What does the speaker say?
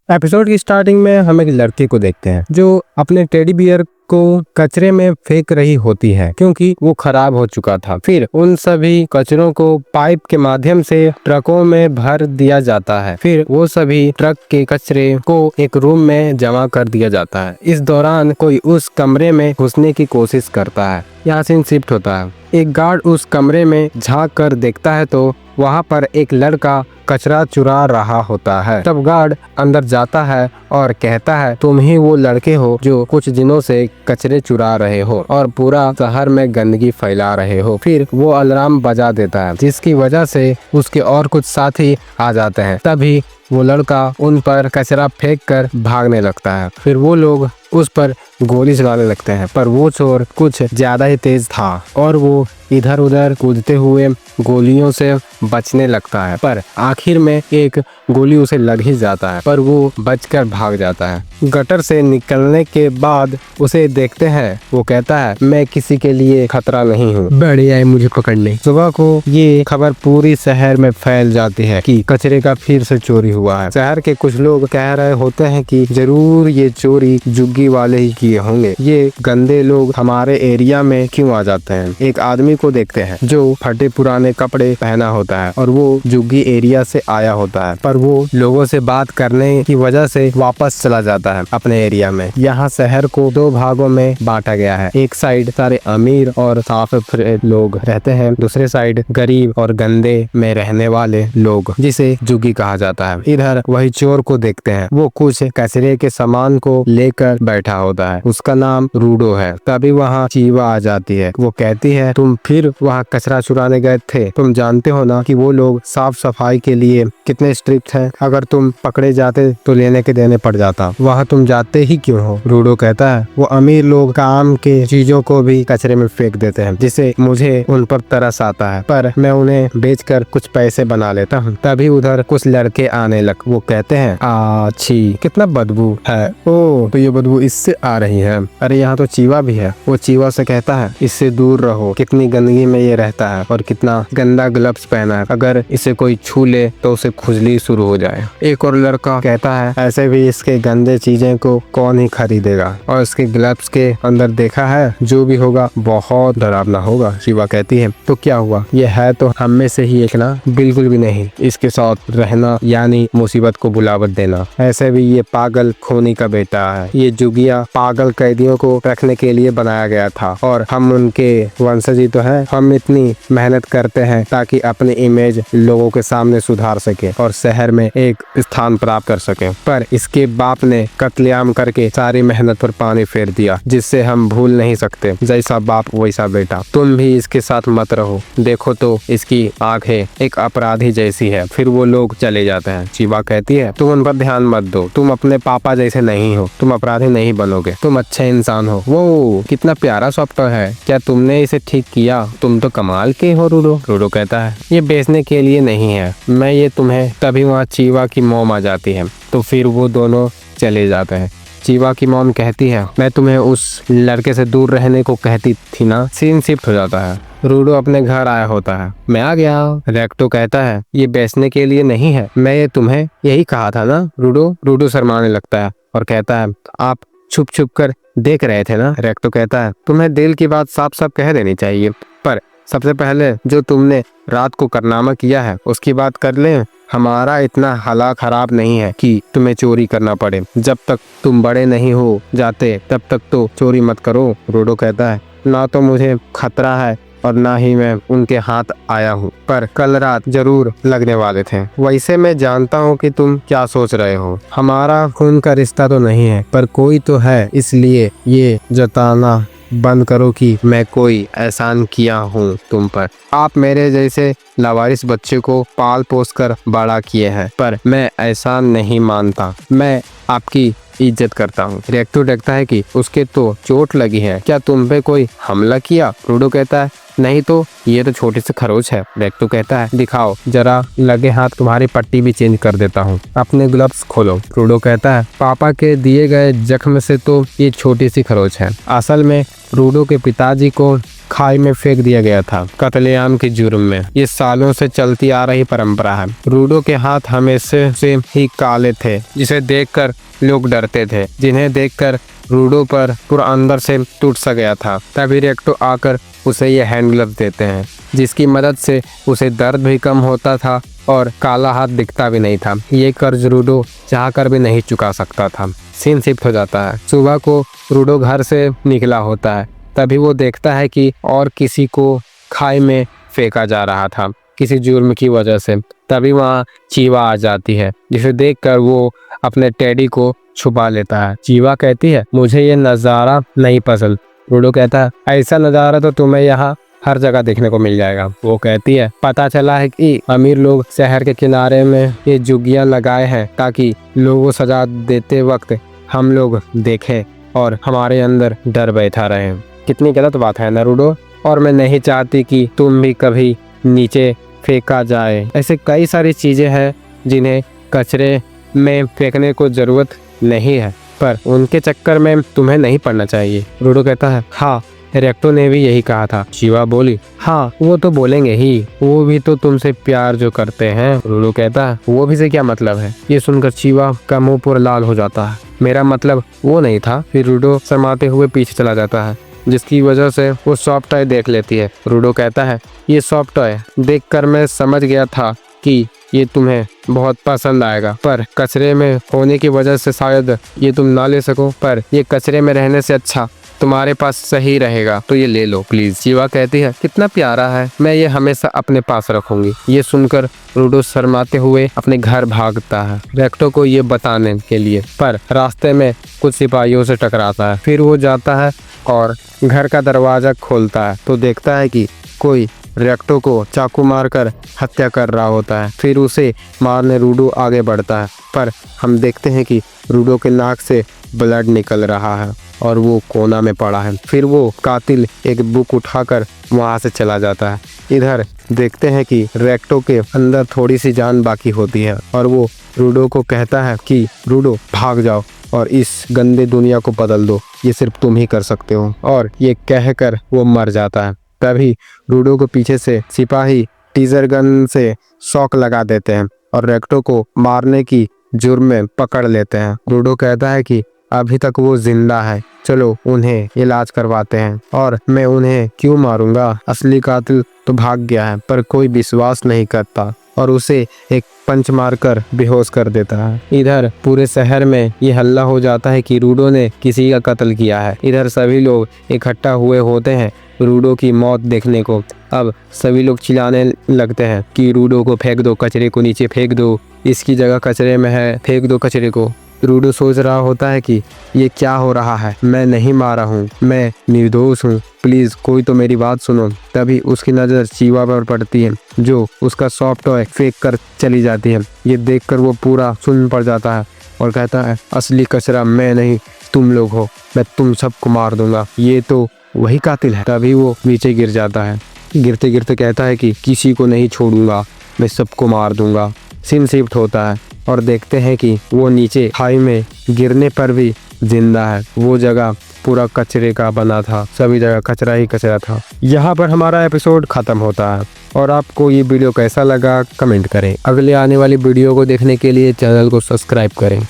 Episode की starting में हम एक लड़के को देखते हैं जो अपने टेडी बियर को कचरे में फेंक रही होती है क्योंकि वो खराब हो चुका था। फिर उन सभी कचरों को पाइप के माध्यम से ट्रकों में भर दिया जाता है। फिर वो सभी ट्रक के कचरे को एक रूम में जमा कर दिया जाता है। इस दौरान कोई उस कमरे में घुसने की कोशिश करता है। यहाँ सीन शिफ्ट होता है। एक गार्ड उस कमरे में झांक कर देखता है तो वहाँ पर एक लड़का कचरा चुरा रहा होता है। तब गार्ड अंदर जाता है और कहता है, तुम ही वो लड़के हो जो कुछ दिनों से कचरे चुरा रहे हो और पूरा शहर में गंदगी फैला रहे हो। फिर वो अलार्म बजा देता है जिसकी वजह से उसके और कुछ साथी आ जाते हैं। तभी वो लड़का उन पर कचरा फेंक कर भागने लगता है। फिर वो लोग उस पर गोली चलाने लगते हैं, पर वो चोर कुछ ज्यादा ही तेज था और वो इधर उधर कूदते हुए गोलियों से बचने लगता है। पर आखिर में एक गोली उसे लग ही जाता है, पर वो बचकर भाग जाता है। गटर से निकलने के बाद उसे देखते हैं। वो कहता है, मैं किसी के लिए खतरा नहीं हूँ, बड़े आए मुझे पकड़ने। सुबह को ये खबर पूरी शहर में फैल जाती है कि कचरे का फिर से चोरी हुआ है। शहर के कुछ लोग कह रहे होते हैं कि जरूर ये चोरी जुग्गी वाले ही किए होंगे। ये गंदे लोग हमारे एरिया में क्यों आ जाते हैं। एक आदमी को देखते हैं जो फटे पुराने कपड़े पहना होता है और वो जुग्गी एरिया से आया होता है, पर वो लोगों से बात करने की वजह से वापस चला जाता है अपने एरिया में। यहाँ शहर को दो भागों में बांटा गया है। एक साइड सारे अमीर और साफ सुथरे लोग रहते हैं, दूसरे साइड गरीब और गंदे में रहने वाले लोग, जिसे जुग्गी कहा जाता है। इधर वही चोर को देखते हैं। वो कुछ कचरे के सामान को लेकर बैठा होता है। उसका नाम रूडो है। तभी वहाँ चीवा आ जाती है। वो कहती है, तुम फिर वहाँ कचरा चुराने गए थे। तुम जानते हो ना कि वो लोग साफ सफाई के लिए कितने स्ट्रिक्ट हैं। अगर तुम पकड़े जाते तो लेने के देने पड़ जाता। वहाँ तुम जाते ही क्यों हो। रूडो कहता है, वो अमीर लोग काम के चीजों को भी कचरे में फेंक देते हैं, जिससे मुझे उन पर तरस आता है, पर मैं उन्हें बेचकर कुछ पैसे बना लेता हूँ। तभी उधर कुछ लड़के आने लग। वो कहते हैं, अच्छी कितना बदबू है। ओ, तो ये बदबू इससे आ रही है। अरे यहाँ तो चीवा भी है। वो चीवा से कहता है, इससे दूर रहो, कितनी गंदगी में ये रहता है और कितना गंदा ग्लव्स पहना है। अगर इसे कोई छू ले तो उसे खुजली शुरू हो जाए। एक और लड़का कहता है, ऐसे भी इसके गंदे चीजें को कौन ही खरीदेगा और इसके ग्लव्स के अंदर देखा है, जो भी होगा बहुत डरावना होगा। शिवा कहती है, तो क्या हुआ, ये है तो हम में से ही एक ना। बिल्कुल भी नहीं, इसके साथ रहना यानी मुसीबत को बुलावट देना। ऐसे भी ये पागल खूनी का बेटा है। ये जुगिया पागल कैदियों को रखने के लिए बनाया गया था और हम उनके वंशज ही तो हैं। हम इतनी मेहनत करते हैं ताकि अपनी इमेज लोगों के सामने सुधार सके और शहर में एक स्थान प्राप्त कर सके, पर इसके बाप ने कत्लेआम करके सारी मेहनत पर पानी फेर दिया, जिससे हम भूल नहीं सकते। जैसा बाप वैसा बेटा। तुम भी इसके साथ मत रहो, देखो तो इसकी आंखें एक अपराधी जैसी है। फिर वो लोग चले जाते हैं। शिवा कहती है, तुम उन पर ध्यान मत दो, तुम अपने पापा जैसे नहीं हो, तुम अपराधी नहीं बनोगे, तुम अच्छे इंसान हो। वो कितना प्यारा सॉफ्टवेयर है, क्या तुमने इसे ठीक किया, तुम तो कमाल के हो। रूडो कहता है, ये बेचने के लिए नहीं है, मैं ये तुम्हें। तभी वहाँ चीवा की मॉम आ जाती है, तो फिर वो दोनों चले जाते हैं। चीवा की मॉम कहती है, मैं तुम्हें उस लड़के से दूर रहने को कहती थी ना। सीन शिफ्ट हो जाता है। रूडो अपने घर आया होता है। मैं आ गया। रेक्टो कहता है, ये बेचने के लिए नहीं है, मैं ये तुम्हें यही कहा था ना। रूडो शर्माने लगता है और कहता है, आप छुप छुप कर देख रहे थे ना। रेक्टो कहता है, तुम्हें दिल की बात साफ साफ कह देनी चाहिए, पर सबसे पहले जो तुमने रात को कारनामा किया है उसकी बात कर लें। हमारा इतना हालात खराब नहीं है कि तुम्हें चोरी करना पड़े। जब तक तुम बड़े नहीं हो जाते तब तक तो चोरी मत करो। रूडो कहता है, ना तो मुझे खतरा है और ना ही मैं उनके हाथ आया हूँ, पर कल रात जरूर लगने वाले थे। वैसे मैं जानता हूँ कि तुम क्या सोच रहे हो। हमारा खून का रिश्ता तो नहीं है, पर कोई तो है, इसलिए ये जताना बंद करो कि मैं कोई एहसान किया हूँ तुम पर। आप मेरे जैसे लावारिस बच्चे को पाल पोस कर बड़ा किए हैं, पर मैं एहसान नहीं मानता, मैं आपकी इज्जत करता हूँ। रेक्टो देखता है कि उसके तो चोट लगी है, क्या तुम पे कोई हमला किया। रूडो कहता है, नहीं तो ये तो छोटी सी खरोच है। रेक्टो कहता है, दिखाओ जरा, लगे हाथ तुम्हारी पट्टी भी चेंज कर देता हूँ, अपने ग्लव्स खोलो। रूडो कहता है, पापा के दिए गए जख्म से तो ये छोटी सी खरोच है। असल में रूडो के पिताजी को खाई में फेंक दिया गया था कत्लेआम के जुर्म में। ये सालों से चलती आ रही परंपरा है। रूडो के हाथ हमेशा से ही काले थे, जिसे देखकर लोग डरते थे, जिन्हें देखकर रूडो पर पूरा अंदर से टूट सा गया था। तभी रेक्टो आकर उसे ये हैंड ग्लव देते हैं, जिसकी मदद से उसे दर्द भी कम होता था और काला हाथ दिखता भी नहीं था। ये कर्ज रूडो चाहकर भी नहीं चुका सकता था। सीन शिफ्ट हो जाता है। सुबह को रूडो घर से निकला होता है, तभी वो देखता है कि और किसी को खाई में फेंका जा रहा था किसी जुर्म की वजह से। तभी वहाँ चीवा आ जाती है, जिसे देखकर वो अपने टेडी को छुपा लेता है। चीवा कहती है, मुझे ये नज़ारा नहीं पसंद। रूडो कहता है, ऐसा नज़ारा तो तुम्हें यहाँ हर जगह देखने को मिल जाएगा। वो कहती है, पता चला है कि अमीर लोग शहर के किनारे में ये झुग्गियाँ लगाए हैं ताकि लोगों को सजा देते वक्त हम लोग देखें और हमारे अंदर डर बैठा रहे। कितनी गलत बात है ना रूडो। और मैं नहीं चाहती कि तुम भी कभी नीचे फेंका जाए। ऐसे कई सारी चीजें हैं जिन्हें कचरे में फेंकने को जरूरत नहीं है, पर उनके चक्कर में तुम्हें नहीं पड़ना चाहिए। रूडो कहता है, हाँ रेक्टो ने भी यही कहा था। चीवा बोली, हाँ वो तो बोलेंगे ही, वो भी तो तुमसे प्यार जो करते हैं। रूडो कहता है, वो भी से क्या मतलब है। ये सुनकर चीवा का मुंह पूरा लाल हो जाता है। मेरा मतलब वो नहीं था। फिर रूडो शर्माते हुए पीछे चला जाता है, जिसकी वजह से वो सॉफ्ट टॉय देख लेती है। रूडो कहता है, ये सॉफ्ट टॉय देखकर मैं समझ गया था कि ये तुम्हें बहुत पसंद आएगा, पर कचरे में होने की वजह से शायद ये तुम ना ले सको, पर ये कचरे में रहने से अच्छा तुम्हारे पास सही रहेगा, तो ये ले लो प्लीज। चीवा कहती है, कितना प्यारा है, मैं ये हमेशा अपने पास रखूंगी। ये सुनकर रूडो शर्माते हुए अपने घर भागता है रेक्टो को ये बताने के लिए, पर रास्ते में कुछ सिपाहियों से टकराता है। फिर वो जाता है और घर का दरवाजा खोलता है तो देखता है कि कोई रेक्टो को चाकू मारकर हत्या कर रहा होता है। फिर उसे मारने रूडो आगे बढ़ता है, पर हम देखते हैं कि रूडो के नाक से ब्लड निकल रहा है और वो कोना में पड़ा है। फिर वो कातिल एक बुक उठाकर वहां से चला जाता है। इधर देखते हैं कि रेक्टो के अंदर थोड़ी सी जान बाकी होती है और वो रूडो को कहता है कि रूडो भाग जाओ और इस गंदे दुनिया को बदल दो, ये सिर्फ तुम ही कर सकते हो। और ये कहकर वो मर जाता है। तभी रूडो को पीछे से सिपाही टीजर गन से शॉक लगा देते हैं और रेक्टो को मारने की जुर्म में पकड़ लेते हैं। रूडो कहता है कि अभी तक वो जिंदा है, चलो उन्हें इलाज करवाते हैं। और मैं उन्हें क्यों मारूंगा, असली कातिल तो भाग गया है। पर कोई विश्वास नहीं करता और उसे एक पंच मारकर बेहोश कर देता है। इधर पूरे शहर में ये हल्ला हो जाता है कि रूडो ने किसी का कत्ल किया है। इधर सभी लोग इकट्ठा हुए होते हैं रूडो की मौत देखने को। अब सभी लोग चिल्लाने लगते हैं कि रूडो को फेंक दो, कचरे को नीचे फेंक दो, इसकी जगह कचरे में है, फेंक दो कचरे को। रूडो सोच रहा होता है कि ये क्या हो रहा है, मैं नहीं मारा हूँ, मैं निर्दोष हूँ, प्लीज कोई तो मेरी बात सुनो। तभी उसकी नज़र चीवा पर पड़ती है, जो उसका सॉफ्ट टॉय फेंक कर चली जाती है। ये देखकर वो पूरा सुन्न पड़ जाता है और कहता है, असली कचरा मैं नहीं तुम लोग हो, मैं तुम सबको मार दूंगा, ये तो वही कातिल है। तभी वो नीचे गिर जाता है। गिरते गिरते कहता है कि किसी को नहीं छोड़ूंगा, मैं सबको मार दूंगा। सीन शिफ्ट होता है और देखते हैं कि वो नीचे खाई में गिरने पर भी जिंदा है। वो जगह पूरा कचरे का बना था, सभी जगह कचरा ही कचरा था। यहाँ पर हमारा एपिसोड खत्म होता है। और आपको ये वीडियो कैसा लगा कमेंट करें। अगले आने वाली वीडियो को देखने के लिए चैनल को सब्सक्राइब करें।